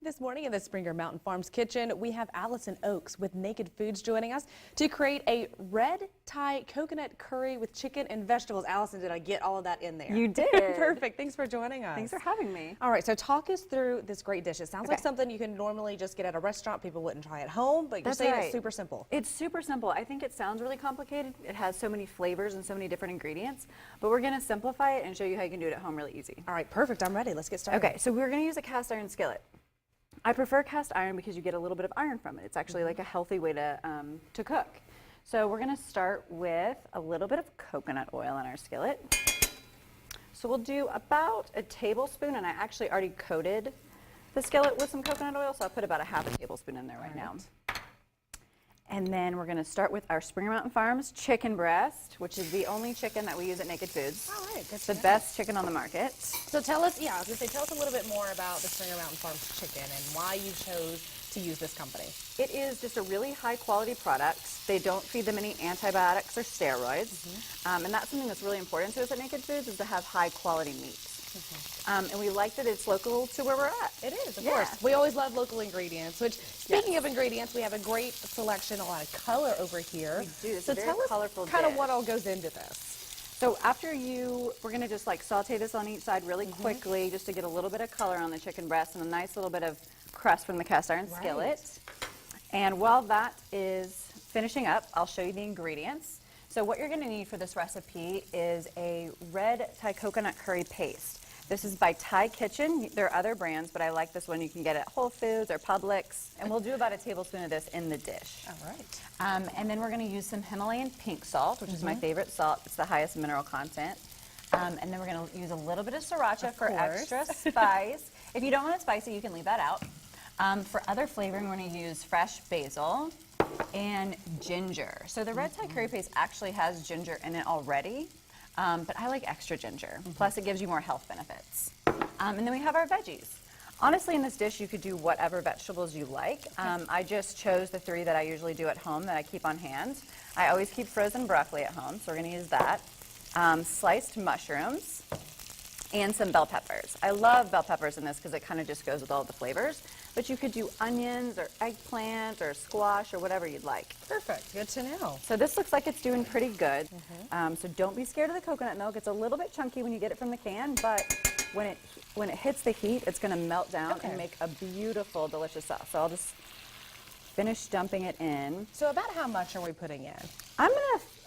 This morning in the Springer Mountain Farms kitchen, we have Allison Oakes with Naked Foods joining us to create a red Thai coconut curry with chicken and vegetables. Allison, did I get all of that in there? You did. Perfect. Thanks for joining us. Thanks for having me. All right, so talk us through this great dish. It sounds like something you can normally just get at a restaurant. People wouldn't try at home, but you're saying it's super simple. It's super simple. I think it sounds really complicated. It has so many flavors and so many different ingredients, but we're going to simplify it and show you how you can do it at home really easy. All right, perfect. I'm ready. Let's get started. Okay, so we're going to use a cast iron skillet. I prefer cast iron because you get a little bit of iron from it. It's actually like a healthy way to cook. So we're going to start with a little bit of coconut oil in our skillet. So we'll do about a tablespoon, and I actually already coated the skillet with some coconut oil, so I'll put about a half a tablespoon in there right now. And then we're going to start with our Springer Mountain Farms chicken breast, which is the only chicken that we use at Naked Foods. All right, it's the best chicken on the market. So tell us, I was going to say, tell us a little bit more about the Springer Mountain Farms chicken and why you chose to use this company. It is just a really high quality product. They don't feed them any antibiotics or steroids. And that's something that's really important to us at Naked Foods, is to have high quality meat. And we like that it's local to where we're at. It is, of course. We always love local ingredients, which, speaking of ingredients, we have a great selection, a lot of color over here. We do. It's so a very tell us colorful kind of dish. what all goes into this. So after we're going to just like saute this on each side really quickly, just to get a little bit of color on the chicken breast and a nice little bit of crust from the cast iron skillet. And while that is finishing up, I'll show you the ingredients. So what you're going to need for this recipe is a red Thai coconut curry paste. This is by Thai Kitchen. There are other brands, but I like this one. You can get it at Whole Foods or Publix. And we'll do about a tablespoon of this in the dish. All right. And then we're going to use some Himalayan pink salt, which is my favorite salt. It's the highest mineral content. And then we're going to use a little bit of sriracha for extra spice. If you don't want it spicy, you can leave that out. For other flavoring, we're going to use fresh basil and ginger. So the red Thai curry paste actually has ginger in it already. But I like extra ginger. Plus, it gives you more health benefits. And then we have our veggies. Honestly, in this dish, you could do whatever vegetables you like. I just chose the 3 that I usually do at home that I keep on hand. I always keep frozen broccoli at home, so we're going to use that. Sliced mushrooms and some bell peppers. I love bell peppers in this because it kind of just goes with all the flavors. But you could do onions or eggplant or squash or whatever you'd like. Perfect. Good to know. So this looks like it's doing pretty good. So don't be scared of the coconut milk. It's a little bit chunky when you get it from the can, but when it hits the heat, it's going to melt down and make a beautiful, delicious sauce. So I'll just finish dumping it in. So about how much are we putting in? I'm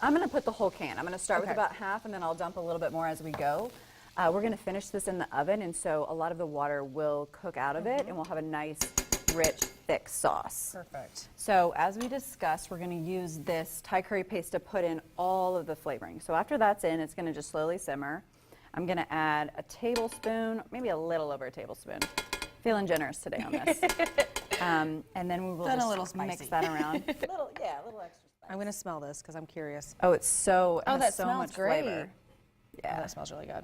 gonna put the whole can. I'm gonna start with about half, and then I'll dump a little bit more as we go. We're going to finish this in the oven, and so a lot of the water will cook out of it, and we'll have a nice, rich, thick sauce. Perfect. So as we discussed, we're going to use this Thai curry paste to put in all of the flavoring. So after that's in, it's going to just slowly simmer. I'm going to add a tablespoon, maybe a little over a tablespoon. Feeling generous today on this. And then we will just mix that around. a little extra spice. I'm going to smell this because I'm curious. Oh, it's so, that so smells much great. flavor. Yeah. Oh, that smells really good.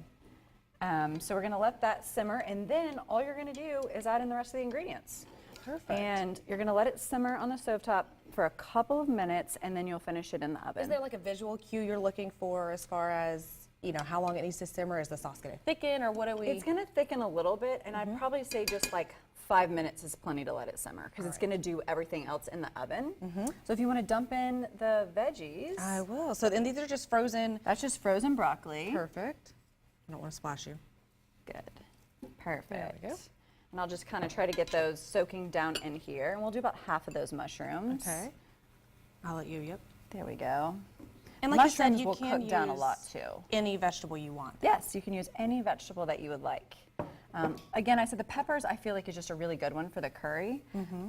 So we're going to let that simmer, and then all you're going to do is add in the rest of the ingredients. Perfect. And you're going to let it simmer on the stovetop for a couple of minutes, and then you'll finish it in the oven. Is there like a visual cue you're looking for as far as, how long it needs to simmer? Is the sauce going to thicken, or what do we? It's going to thicken a little bit, and I'd probably say just like 5 minutes is plenty to let it simmer, because it's going to do everything else in the oven. So if you want to dump in the veggies. I will. So, and these are just frozen. That's just frozen broccoli. Perfect. I don't want to splash you. Good. Perfect. There we go. And I'll just kind of try to get those soaking down in here. And we'll do about half of those mushrooms. Okay. I'll let you, yep. There we go. And like mushrooms you said, you will can cook down a lot too. Any vegetable you want. Yes, you can use any vegetable that you would like. Again, I said the peppers I feel like is just a really good one for the curry,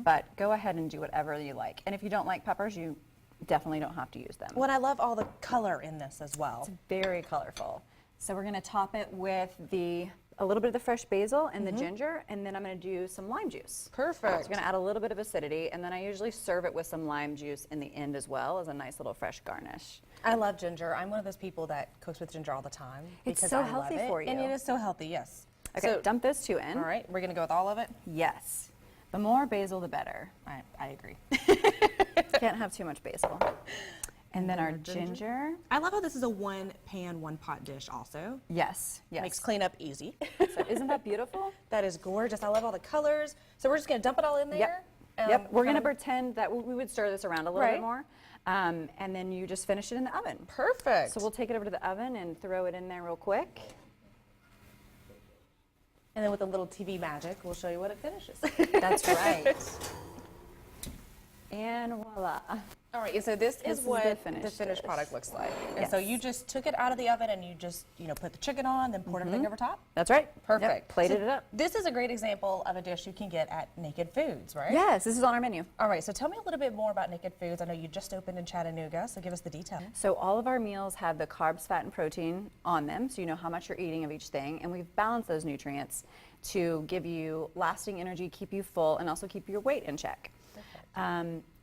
but go ahead and do whatever you like. And if you don't like peppers, you definitely don't have to use them. Well, I love all the color in this as well. It's very colorful. So we're going to top it with a little bit of the fresh basil and the ginger, and then I'm going to do some lime juice. Perfect. So I'm going to add a little bit of acidity, and then I usually serve it with some lime juice in the end as well as a nice little fresh garnish. I love ginger. I'm one of those people that cooks with ginger all the time. It's because so I healthy love it. for you. And it is so healthy, yes. Okay, so, dump those 2 in. All right, we're going to go with all of it? Yes. The more basil, the better. I agree. Can't have too much basil. And then our ginger. I love how this is a one pan, one pot dish also. Yes, yes. Makes cleanup easy. So isn't that beautiful? That is gorgeous. I love all the colors. So we're just gonna dump it all in there? Yep. We're going to kind of- pretend that we would stir this around a little Right. bit more. And then you just finish it in the oven. Perfect. So we'll take it over to the oven and throw it in there real quick. And then with a little TV magic, we'll show you what it finishes. That's right. And voila. All right, so this is is what the the finished finished dish. product looks like. And so Yes. you just took it out of the oven and you just, put the chicken on, then poured everything over top? That's right. Perfect. Yep, plated So it up. This is a great example of a dish you can get at Naked Foods, right? Yes, this is on our menu. All right, so tell me a little bit more about Naked Foods. I know you just opened in Chattanooga, so give us the details. So all of our meals have the carbs, fat, and protein on them, so you know how much you're eating of each thing, and we've balanced those nutrients to give you lasting energy, keep you full, and also keep your weight in check.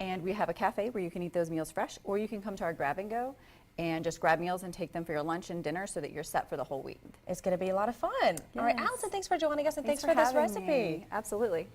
And we have a cafe where you can eat those meals fresh, or you can come to our grab and go and just grab meals and take them for your lunch and dinner so that you're set for the whole week. It's going to be a lot of fun. All right, Yes. Allison, thanks for joining us and thanks for this having recipe. me. Absolutely.